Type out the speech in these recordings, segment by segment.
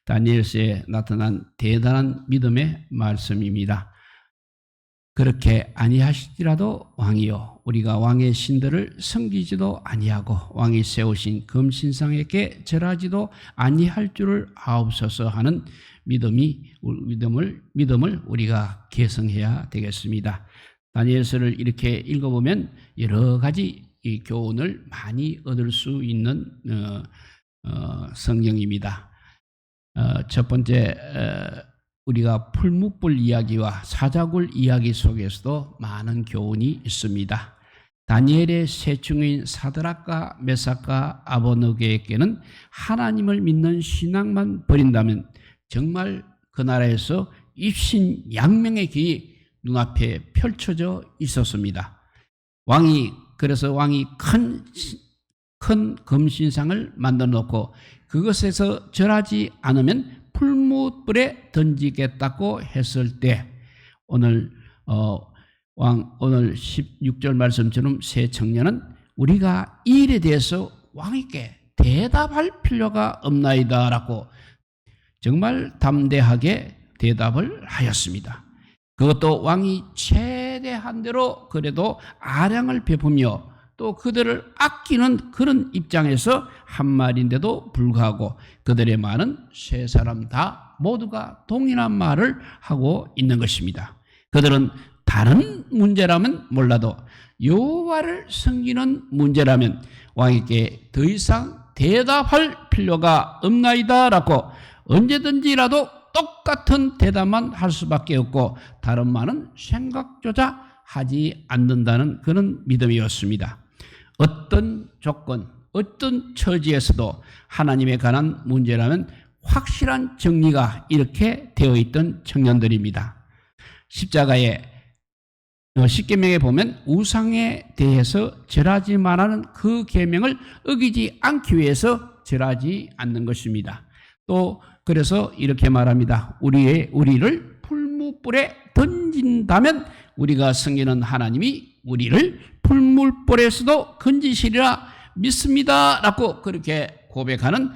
다니엘서에 나타난 대단한 믿음의 말씀입니다. 그렇게 아니하실지라도 왕이여 우리가 왕의 신들을 섬기지도 아니하고 왕이 세우신 금신상에게 절하지도 아니할 줄을 아옵소서 하는 믿음을 우리가 계승해야 되겠습니다. 다니엘서를 이렇게 읽어보면 여러 가지 이 교훈을 많이 얻을 수 있는 성경입니다. 첫 번째 우리가 풀무불 이야기와 사자굴 이야기 속에서도 많은 교훈이 있습니다. 다니엘의 세충인 사드락과 메삭과 아베느고에게는 하나님을 믿는 신앙만 버린다면 정말 그 나라에서 입신양명의 길이 눈앞에 펼쳐져 있었습니다. 그래서 왕이 큰 금신상을 만들어 놓고 그것에서 절하지 않으면 풀무불에 던지겠다고 했을 때 오늘 16절 말씀처럼 새 청년은 우리가 이 일에 대해서 왕에게 대답할 필요가 없나이다 라고 정말 담대하게 대답을 하였습니다. 그것도 왕이 최대한 대로 그래도 아량을 베푸며 또 그들을 아끼는 그런 입장에서 한 말인데도 불구하고 그들의 말은 세 사람 다 모두가 동일한 말을 하고 있는 것입니다. 그들은 다른 문제라면 몰라도 여호와를 섬기는 문제라면 왕에게 더 이상 대답할 필요가 없나이다 라고 언제든지라도 똑같은 대답만 할 수밖에 없고 다른 말은 생각조차 하지 않는다는 그런 믿음이었습니다. 어떤 조건, 어떤 처지에서도 하나님에 관한 문제라면 확실한 정리가 이렇게 되어 있던 청년들입니다. 십자가에 십계명에 보면 우상에 대해서 절하지 말라는 그 계명을 어기지 않기 위해서 절하지 않는 것입니다. 또 그래서 이렇게 말합니다. 우리를 풀무불에 던진다면 우리가 섬기는 하나님이 우리를 풀무불에서도 건지시리라 믿습니다 라고 그렇게 고백하는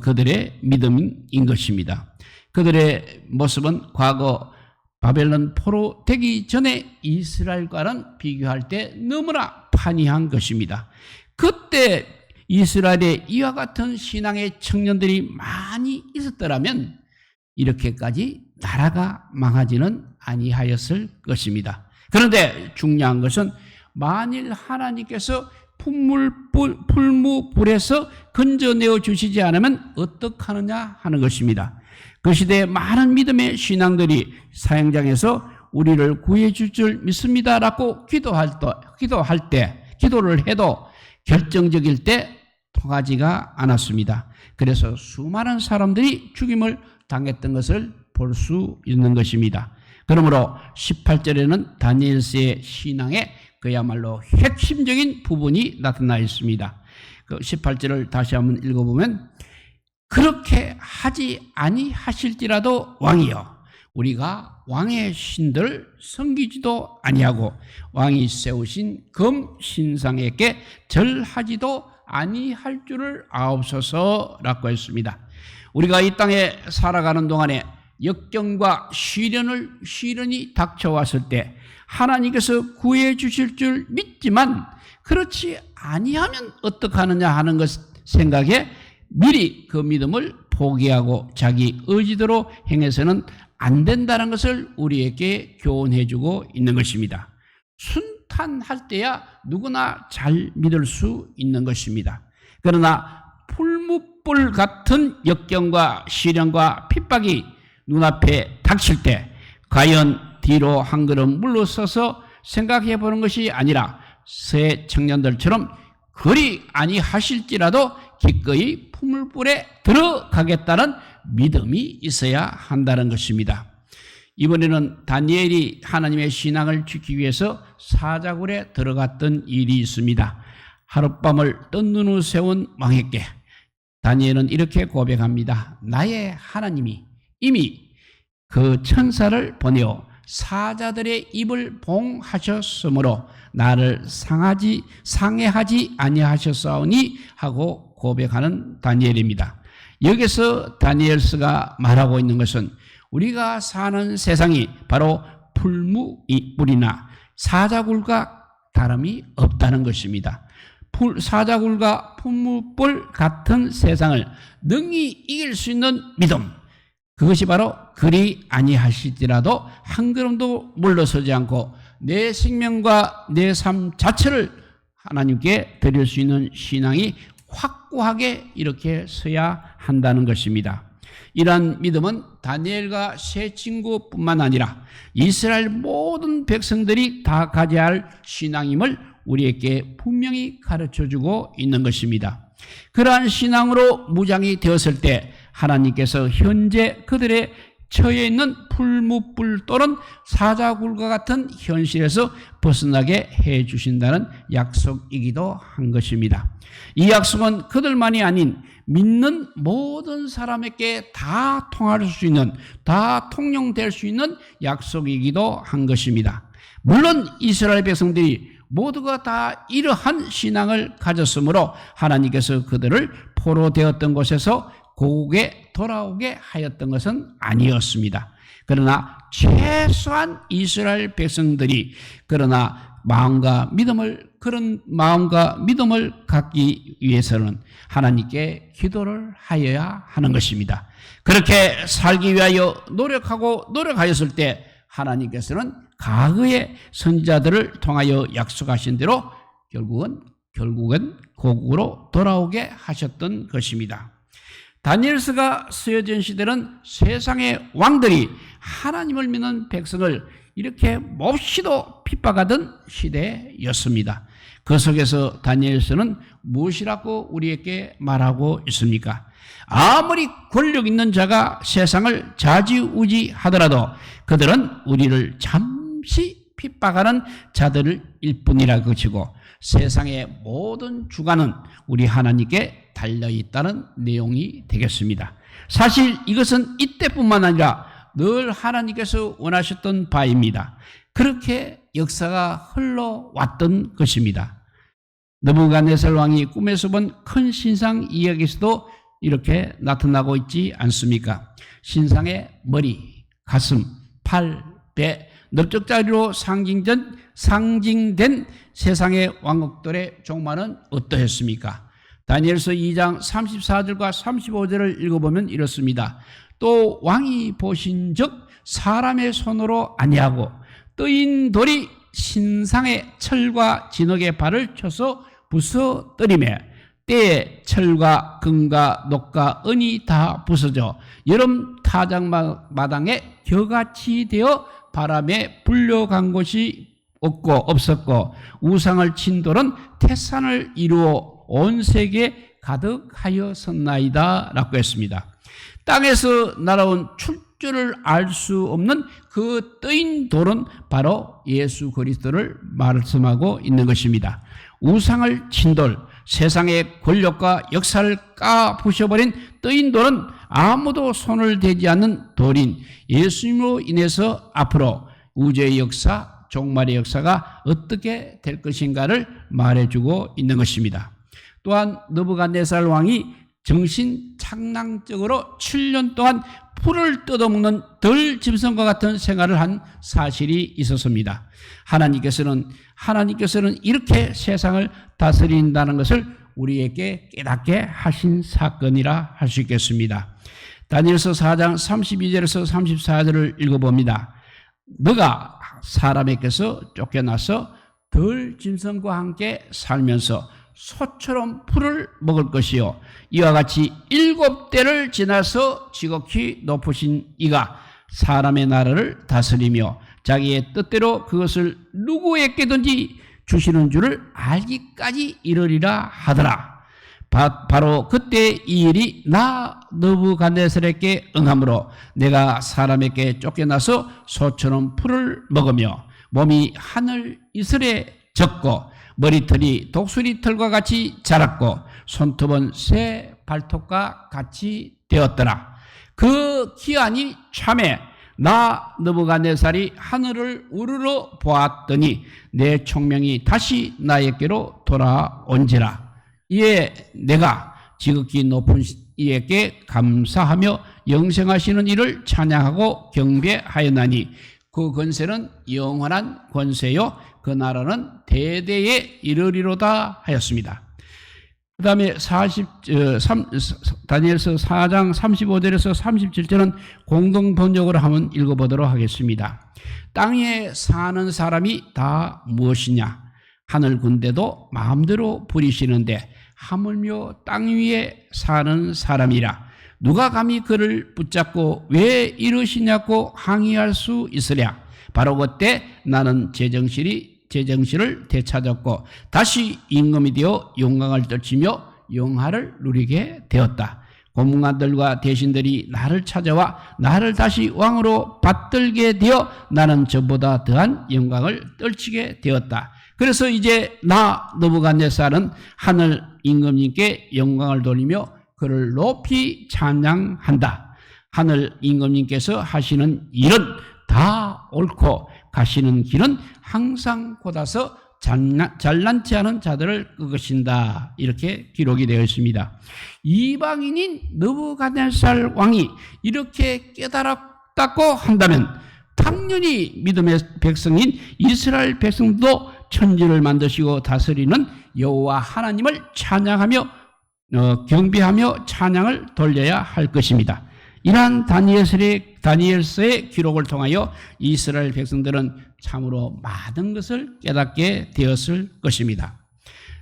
그들의 믿음인 것입니다. 그들의 모습은 과거 바벨론 포로 되기 전에 이스라엘과는 비교할 때 너무나 판이한 것입니다. 그때 이스라엘에 이와 같은 신앙의 청년들이 많이 있었더라면 이렇게까지 나라가 망하지는 아니하였을 것입니다. 그런데 중요한 것은 만일 하나님께서 풀무불에서 건져내어 주시지 않으면 어떡하느냐 하는 것입니다. 그 시대에 많은 믿음의 신앙들이 사형장에서 우리를 구해줄 줄 믿습니다라고 기도를 해도 결정적일 때 통하지가 않았습니다. 그래서 수많은 사람들이 죽임을 당했던 것을 볼 수 있는 것입니다. 그러므로 18절에는 다니엘서의 신앙에 그야말로 핵심적인 부분이 나타나 있습니다. 그 18절을 다시 한번 읽어보면 그렇게 하지 아니하실지라도 왕이여 우리가 왕의 신들을 섬기지도 아니하고 왕이 세우신 금신상에게 절하지도 아니할 줄을 아옵소서라고 했습니다. 우리가 이 땅에 살아가는 동안에 역경과 시련이 닥쳐왔을 때 하나님께서 구해 주실 줄 믿지만 그렇지 아니하면 어떡하느냐 하는 것 생각에 미리 그 믿음을 포기하고 자기 의지대로 행해서는 안 된다는 것을 우리에게 교훈해 주고 있는 것입니다. 순탄할 때야 누구나 잘 믿을 수 있는 것입니다. 그러나 풀무불 같은 역경과 시련과 핍박이 눈앞에 닥칠 때 과연 뒤로 한 걸음 물러서서 생각해 보는 것이 아니라 새 청년들처럼 그리 아니하실지라도 기꺼이 풀무불에 들어가겠다는 믿음이 있어야 한다는 것입니다. 이번에는 다니엘이 하나님의 신앙을 지키기 위해서 사자굴에 들어갔던 일이 있습니다. 하룻밤을 뜬 눈을 세운 왕에게 다니엘은 이렇게 고백합니다. 나의 하나님이 이미 그 천사를 보내어 사자들의 입을 봉하셨으므로 나를 상해하지 아니하셨사오니 하고 고백하는 다니엘입니다. 여기서 다니엘서가 말하고 있는 것은 우리가 사는 세상이 바로 풀무불이나 사자굴과 다름이 없다는 것입니다. 사자굴과 풀무불 같은 세상을 능히 이길 수 있는 믿음, 그것이 바로 그리 아니하실지라도 한 걸음도 물러서지 않고 내 생명과 내 삶 자체를 하나님께 드릴 수 있는 신앙이 확고하게 이렇게 서야 한다는 것입니다. 이러한 믿음은 다니엘과 세 친구뿐만 아니라 이스라엘 모든 백성들이 다 가져야 할 신앙임을 우리에게 분명히 가르쳐주고 있는 것입니다. 그러한 신앙으로 무장이 되었을 때 하나님께서 현재 그들의 처해 있는 풀무불 또는 사자굴과 같은 현실에서 벗어나게 해 주신다는 약속이기도 한 것입니다. 이 약속은 그들만이 아닌 믿는 모든 사람에게 다 통할 수 있는, 다 통용될 수 있는 약속이기도 한 것입니다. 물론 이스라엘 백성들이 모두가 다 이러한 신앙을 가졌으므로 하나님께서 그들을 포로되었던 곳에서 고국에 돌아오게 하였던 것은 아니었습니다. 그러나 최소한 이스라엘 백성들이 그런 마음과 믿음을 갖기 위해서는 하나님께 기도를 하여야 하는 것입니다. 그렇게 살기 위하여 노력하였을 때 하나님께서는 과거의 선지자들을 통하여 약속하신 대로 결국은 고국으로 돌아오게 하셨던 것입니다. 다니엘서가 쓰여진 시대는 세상의 왕들이 하나님을 믿는 백성을 이렇게 몹시도 핍박하던 시대였습니다. 그 속에서 다니엘서는 무엇이라고 우리에게 말하고 있습니까? 아무리 권력 있는 자가 세상을 좌지우지하더라도 그들은 우리를 잠시 핍박하는 자들일 뿐이라 그치고 세상의 모든 주관은 우리 하나님께 달려있다는 내용이 되겠습니다. 사실 이것은 이때뿐만 아니라 늘 하나님께서 원하셨던 바입니다. 그렇게 역사가 흘러왔던 것입니다. 느부갓네살 왕이 꿈에서 본 큰 신상 이야기에서도 이렇게 나타나고 있지 않습니까? 신상의 머리, 가슴, 팔, 배, 넓적다리로 상징된 세상의 왕국들의 종말은 어떠했습니까? 다니엘서 2장 34절과 35절을 읽어보면 이렇습니다. 또 왕이 보신즉 사람의 손으로 아니하고 뜨인 돌이 신상의 철과 진흙의 발을 쳐서 부서뜨리매 때에 철과 금과 녹과 은이 다 부서져 여름 타작마당에 겨같이 되어 바람에 불려간 곳이 없었고 우상을 친 돌은 태산을 이루어 온 세계에 가득하였었나이다 라고 했습니다. 땅에서 날아온 출처를 알 수 없는 그 뜨인 돌은 바로 예수 그리스도를 말씀하고 있는 것입니다. 우상을 친 돌, 세상의 권력과 역사를 까부셔버린 뜨인 돌은 아무도 손을 대지 않는 돌인 예수님으로 인해서 앞으로 우주의 역사, 종말의 역사가 어떻게 될 것인가를 말해주고 있는 것입니다. 또한 느부갓네살 왕이 정신착란적으로 7년 동안 풀을 뜯어먹는 덜 짐승과 같은 생활을 한 사실이 있었습니다. 하나님께서는 이렇게 세상을 다스린다는 것을 우리에게 깨닫게 하신 사건이라 할 수 있겠습니다. 다니엘서 4장 32절에서 34절을 읽어봅니다. 너가 사람에게서 쫓겨나서 덜 짐승과 함께 살면서 소처럼 풀을 먹을 것이요 이와 같이 7대를 지나서 지극히 높으신 이가 사람의 나라를 다스리며 자기의 뜻대로 그것을 누구에게든지 주시는 줄을 알기까지 이르리라 하더라. 바로 그때 이 일이 나 느부갓네살에게 응함으로 내가 사람에게 쫓겨나서 소처럼 풀을 먹으며 몸이 하늘 이슬에 젖고 머리털이 독수리 털과 같이 자랐고 손톱은 새 발톱과 같이 되었더라. 그 기한이 참에 나 느부갓네살이 하늘을 우러러 보았더니 내 총명이 다시 나에게로 돌아온지라. 이에 내가 지극히 높은 이에게 감사하며 영생하시는 이를 찬양하고 경배하였나니 그 권세는 영원한 권세요 그 나라는 대대에 이르리로다 하였습니다. 그 다음에 다니엘서 4장 35절에서 37절은 공동 번역으로 한번 읽어보도록 하겠습니다. 땅에 사는 사람이 다 무엇이냐? 하늘 군대도 마음대로 부리시는데 하물며 땅 위에 사는 사람이라. 누가 감히 그를 붙잡고 왜 이러시냐고 항의할 수 있으랴. 바로 그때 나는 제정실을 되찾았고 다시 임금이 되어 영광을 떨치며 영화를 누리게 되었다. 고문관들과 대신들이 나를 찾아와 나를 다시 왕으로 받들게 되어 나는 저보다 더한 영광을 떨치게 되었다. 그래서 이제 나 느부갓네살은 하늘 임금님께 영광을 돌리며 그를 높이 찬양한다. 하늘 임금님께서 하시는 일은 다 옳고 가시는 길은 항상 곧아서 잘난치 않은 자들을 끄으신다. 이렇게 기록이 되어 있습니다. 이방인인 느부갓네살 왕이 이렇게 깨달았다고 한다면 당연히 믿음의 백성인 이스라엘 백성도 천지를 만드시고 다스리는 여호와 하나님을 찬양하며 경배하며 찬양을 돌려야 할 것입니다. 이러한 다니엘서의 기록을 통하여 이스라엘 백성들은 참으로 많은 것을 깨닫게 되었을 것입니다.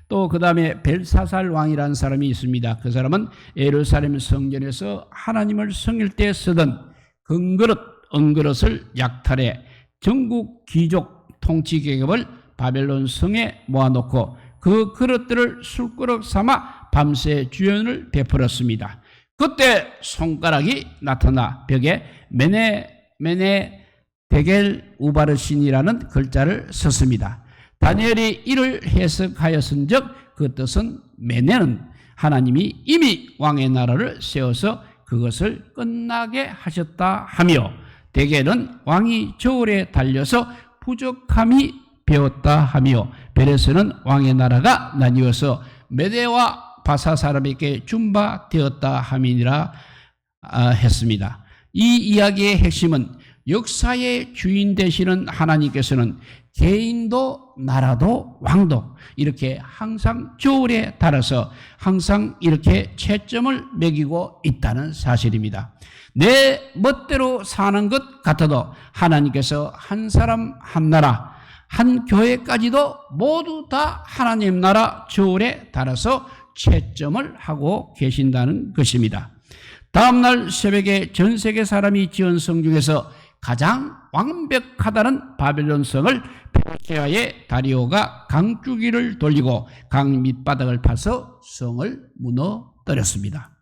또 그 다음에 벨사살 왕이라는 사람이 있습니다. 그 사람은 예루살렘 성전에서 하나님을 섬길 때 쓰던 금그릇, 은그릇을 약탈해 전국 귀족 통치 계급을 바벨론 성에 모아놓고 그 그릇들을 술그릇 삼아 밤새 주연을 베풀었습니다. 그때 손가락이 나타나 벽에 메네 데겔 우바르신이라는 글자를 썼습니다. 다니엘이 이를 해석하였은즉 그 뜻은 메네는 하나님이 이미 왕의 나라를 세워서 그것을 끝나게 하셨다 하며 데겔은 왕이 저울에 달려서 부족함이 배웠다 하며 베레스는 왕의 나라가 나뉘어서 메대와 바사 사람에게 준바되었다 함이니라 했습니다. 이 이야기의 핵심은 역사의 주인 되시는 하나님께서는 개인도 나라도 왕도 이렇게 항상 저울에 달아서 항상 이렇게 채점을 매기고 있다는 사실입니다. 내 멋대로 사는 것 같아도 하나님께서 한 사람 한 나라 한 교회까지도 모두 다 하나님 나라 저울에 달아서 채점을 하고 계신다는 것입니다. 다음날 새벽에 전 세계 사람이 지은 성 중에서 가장 완벽하다는 바벨론 성을 페르시아의 다리오가 강줄기를 돌리고 강 밑바닥을 파서 성을 무너뜨렸습니다.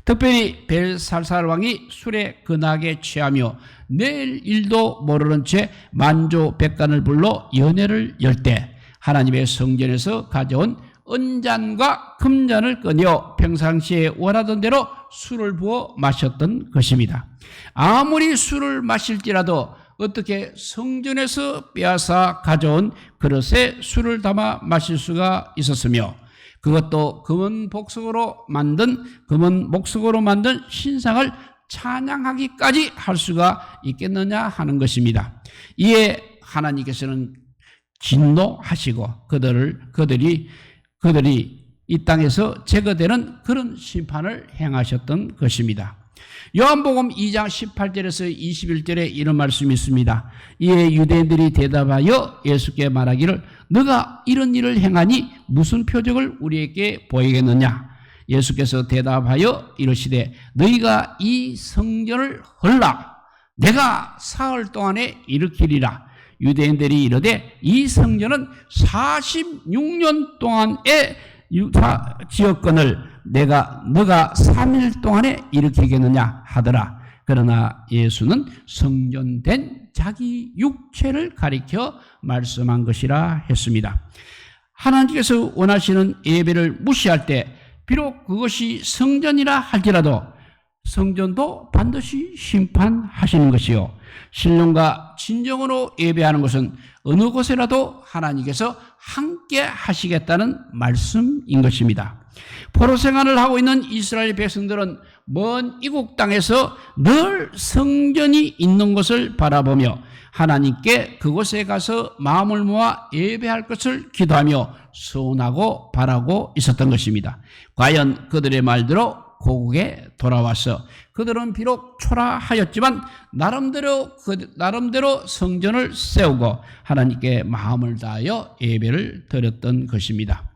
특별히 벨사살 왕이 술에 근하게 취하며 내일 일도 모르는 채 만조백관을 불러 연회를 열 때 하나님의 성전에서 가져온 은잔과 금잔을 꺼내어 평상시에 원하던 대로 술을 부어 마셨던 것입니다. 아무리 술을 마실지라도 어떻게 성전에서 빼앗아 가져온 그릇에 술을 담아 마실 수가 있었으며 그것도 금은 목석으로 만든 신상을 찬양하기까지 할 수가 있겠느냐 하는 것입니다. 이에 하나님께서는 진노하시고 그들이 이 땅에서 제거되는 그런 심판을 행하셨던 것입니다. 요한복음 2장 18절에서 21절에 이런 말씀이 있습니다. 이에 유대인들이 대답하여 예수께 말하기를 너가 이런 일을 행하니 무슨 표적을 우리에게 보이겠느냐? 예수께서 대답하여 이르시되 너희가 이 성전을 헐라 내가 사흘 동안에 일으키리라. 유대인들이 이르되 이 성전은 46년 동안의 지역권을 너가 3일 동안에 일으키겠느냐 하더라. 그러나 예수는 성전된 자기 육체를 가리켜 말씀한 것이라 했습니다. 하나님께서 원하시는 예배를 무시할 때 비록 그것이 성전이라 할지라도 성전도 반드시 심판하시는 것이요. 신령과 진정으로 예배하는 것은 어느 곳에라도 하나님께서 함께 하시겠다는 말씀인 것입니다. 포로 생활을 하고 있는 이스라엘 백성들은 먼 이국 땅에서 늘 성전이 있는 것을 바라보며 하나님께 그곳에 가서 마음을 모아 예배할 것을 기도하며 소원하고 바라고 있었던 것입니다. 과연 그들의 말대로 고국에 돌아와서 그들은 비록 초라하였지만 나름대로 성전을 세우고 하나님께 마음을 다하여 예배를 드렸던 것입니다.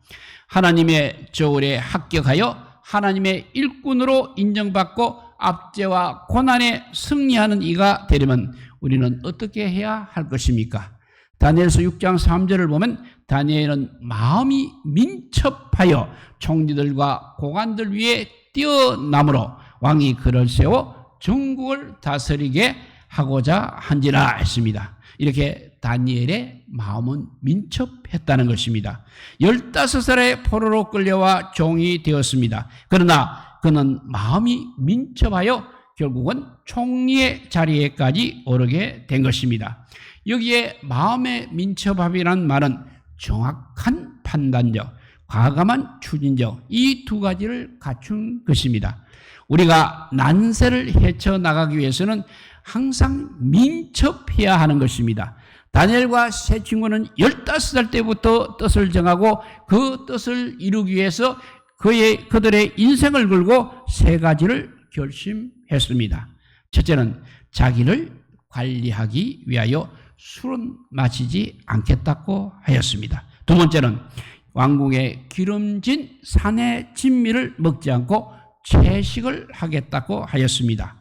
하나님의 저울에 합격하여 하나님의 일꾼으로 인정받고 압제와 고난에 승리하는 이가 되려면 우리는 어떻게 해야 할 것입니까? 다니엘서 6장 3절을 보면 다니엘은 마음이 민첩하여 총리들과 고관들 위에 뛰어남으로 왕이 그를 세워 전국을 다스리게 하고자 한지라 했습니다. 이렇게 다니엘의 마음은 민첩했다는 것입니다. 15살에 포로로 끌려와 종이 되었습니다. 그러나 그는 마음이 민첩하여 결국은 총리의 자리에까지 오르게 된 것입니다. 여기에 마음의 민첩함이란 말은 정확한 판단력, 과감한 추진력, 이 두 가지를 갖춘 것입니다. 우리가 난세를 헤쳐나가기 위해서는 항상 민첩해야 하는 것입니다. 다니엘과 세 친구는 15살 때부터 뜻을 정하고 그 뜻을 이루기 위해서 그들의 인생을 걸고 세 가지를 결심했습니다. 첫째는 자기를 관리하기 위하여 술은 마시지 않겠다고 하였습니다. 두 번째는 왕궁에 기름진 산의 진미를 먹지 않고 채식을 하겠다고 하였습니다.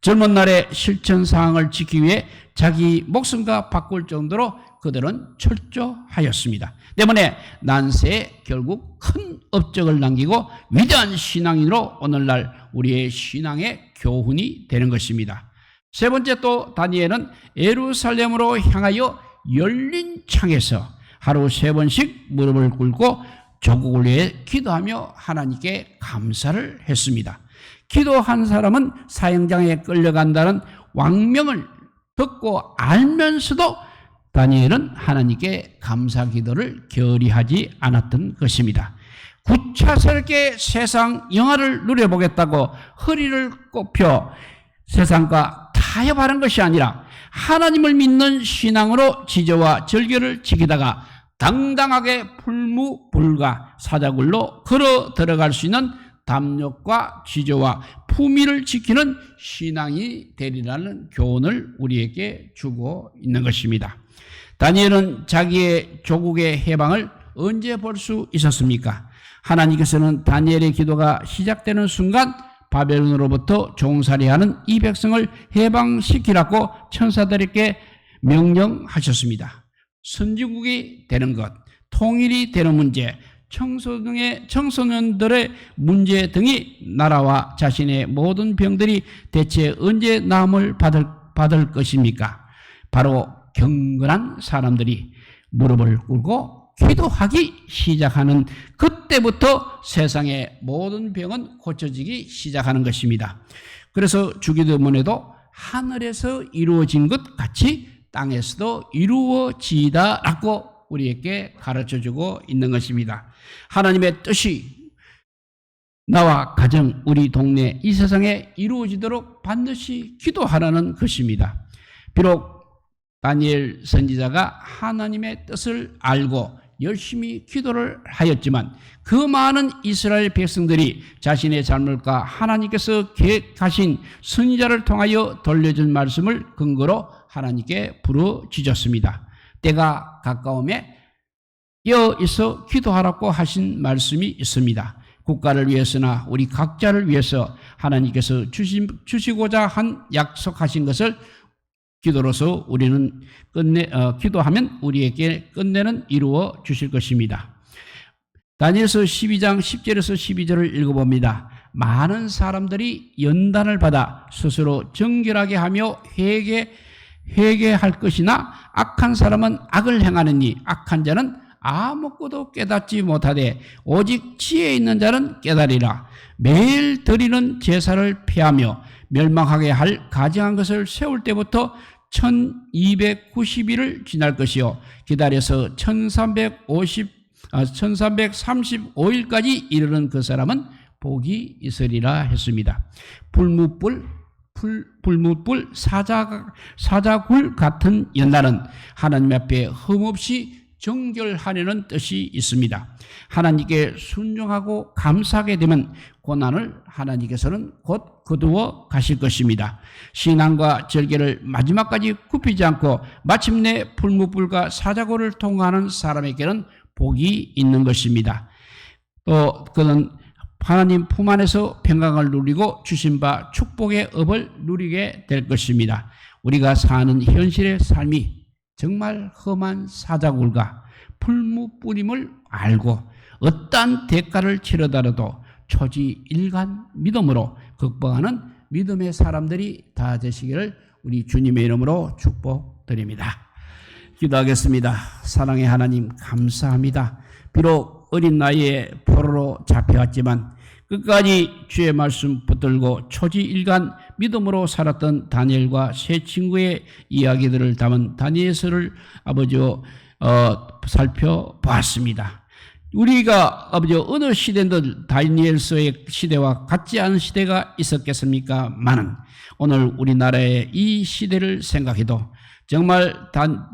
젊은 날의 실천사항을 지키기 위해 자기 목숨과 바꿀 정도로 그들은 철저하였습니다. 때문에 난세에 결국 큰 업적을 남기고 위대한 신앙인으로 오늘날 우리의 신앙의 교훈이 되는 것입니다. 세 번째 또 다니엘은 예루살렘으로 향하여 열린 창에서 하루 3번씩 무릎을 꿇고 조국을 위해 기도하며 하나님께 감사를 했습니다. 기도한 사람은 사형장에 끌려간다는 왕명을 듣고 알면서도 다니엘은 하나님께 감사 기도를 결의하지 않았던 것입니다. 구차스럽게 세상 영화를 누려보겠다고 허리를 꼽혀 세상과 타협하는 것이 아니라 하나님을 믿는 신앙으로 지저와 절개를 지키다가 당당하게 불무불가 사자굴로 걸어 들어갈 수 있는 담력과 지조와 품위를 지키는 신앙이 되리라는 교훈을 우리에게 주고 있는 것입니다. 다니엘은 자기의 조국의 해방을 언제 볼 수 있었습니까? 하나님께서는 다니엘의 기도가 시작되는 순간 바벨론으로부터 종살이하는 이 백성을 해방시키라고 천사들에게 명령하셨습니다. 선진국이 되는 것, 통일이 되는 문제, 청소년들의 문제 등이 나라와 자신의 모든 병들이 대체 언제 나음을 받을 것입니까? 바로 경건한 사람들이 무릎을 꿇고 기도하기 시작하는 그때부터 세상의 모든 병은 고쳐지기 시작하는 것입니다. 그래서 주기도문에도 하늘에서 이루어진 것 같이 땅에서도 이루어지다라고 우리에게 가르쳐주고 있는 것입니다. 하나님의 뜻이 나와 가정, 우리 동네, 이 세상에 이루어지도록 반드시 기도하라는 것입니다. 비록 다니엘 선지자가 하나님의 뜻을 알고 열심히 기도를 하였지만 그 많은 이스라엘 백성들이 자신의 잘못과 하나님께서 계획하신 선지자를 통하여 돌려준 말씀을 근거로 하나님께 부르짖었습니다. 때가 가까움에 이어 있어 기도하라고 하신 말씀이 있습니다. 국가를 위해서나 우리 각자를 위해서 하나님께서 주시고자 한 약속하신 것을 기도로서 우리는 기도하면 우리에게 끝내는 이루어 주실 것입니다. 다니엘서 12장 10절에서 12절을 읽어봅니다. 많은 사람들이 연단을 받아 스스로 정결하게 하며 회개할 것이나 악한 사람은 악을 행하느니 악한 자는 아무것도 깨닫지 못하되 오직 지혜 있는 자는 깨달으리라. 매일 드리는 제사를 피하며 멸망하게 할 가증한 것을 세울 때부터 1290일을 지날 것이요 기다려서 1335일까지 이르는 그 사람은 복이 있으리라 했습니다. 불무불 사자굴 같은 연단은 하나님 앞에 흠없이 정결하려는 뜻이 있습니다. 하나님께 순종하고 감사하게 되면 고난을 하나님께서는 곧 거두어 가실 것입니다. 신앙과 절개를 마지막까지 굽히지 않고 마침내 불무불과 사자굴을 통과하는 사람에게는 복이 있는 것입니다. 또 그는 하나님 품 안에서 평강을 누리고 주신 바 축복의 업을 누리게 될 것입니다. 우리가 사는 현실의 삶이 정말 험한 사자굴과 풀무뿌림을 알고 어떠한 대가를 치르더라도 초지일간 믿음으로 극복하는 믿음의 사람들이 다 되시기를 우리 주님의 이름으로 축복드립니다. 기도하겠습니다. 사랑의 하나님 감사합니다. 비록 어린 나이에 포로로 잡혀왔지만 끝까지 주의 말씀 붙들고 초지일간 믿음으로 살았던 다니엘과 세 친구의 이야기들을 담은 다니엘서를 아버지와 살펴보았습니다. 우리가 아버지 어느 시대든 다니엘서의 시대와 같지 않은 시대가 있었겠습니까? 많은 오늘 우리나라의 이 시대를 생각해도 정말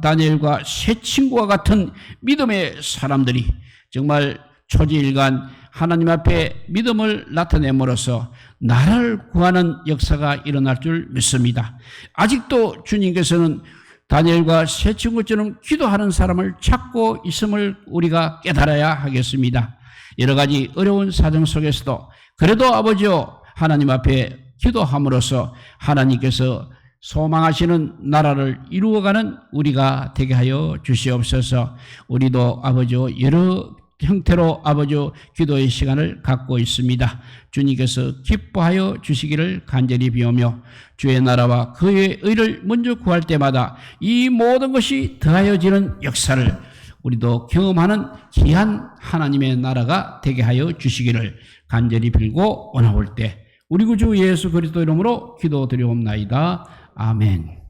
다니엘과 세 친구와 같은 믿음의 사람들이 정말 초지일간 하나님 앞에 믿음을 나타냄으로써 나라를 구하는 역사가 일어날 줄 믿습니다. 아직도 주님께서는 다니엘과 세 친구처럼 기도하는 사람을 찾고 있음을 우리가 깨달아야 하겠습니다. 여러 가지 어려운 사정 속에서도 그래도 아버지요 하나님 앞에 기도함으로써 하나님께서 소망하시는 나라를 이루어가는 우리가 되게 하여 주시옵소서. 우리도 아버지요 여러 형태로 아버지요 기도의 시간을 갖고 있습니다. 주님께서 기뻐하여 주시기를 간절히 비오며 주의 나라와 그의 의를 먼저 구할 때마다 이 모든 것이 더하여지는 역사를 우리도 경험하는 귀한 하나님의 나라가 되게 하여 주시기를 간절히 빌고 원하올 때 우리 구주 예수 그리스도 이름으로 기도드리옵나이다. 아멘.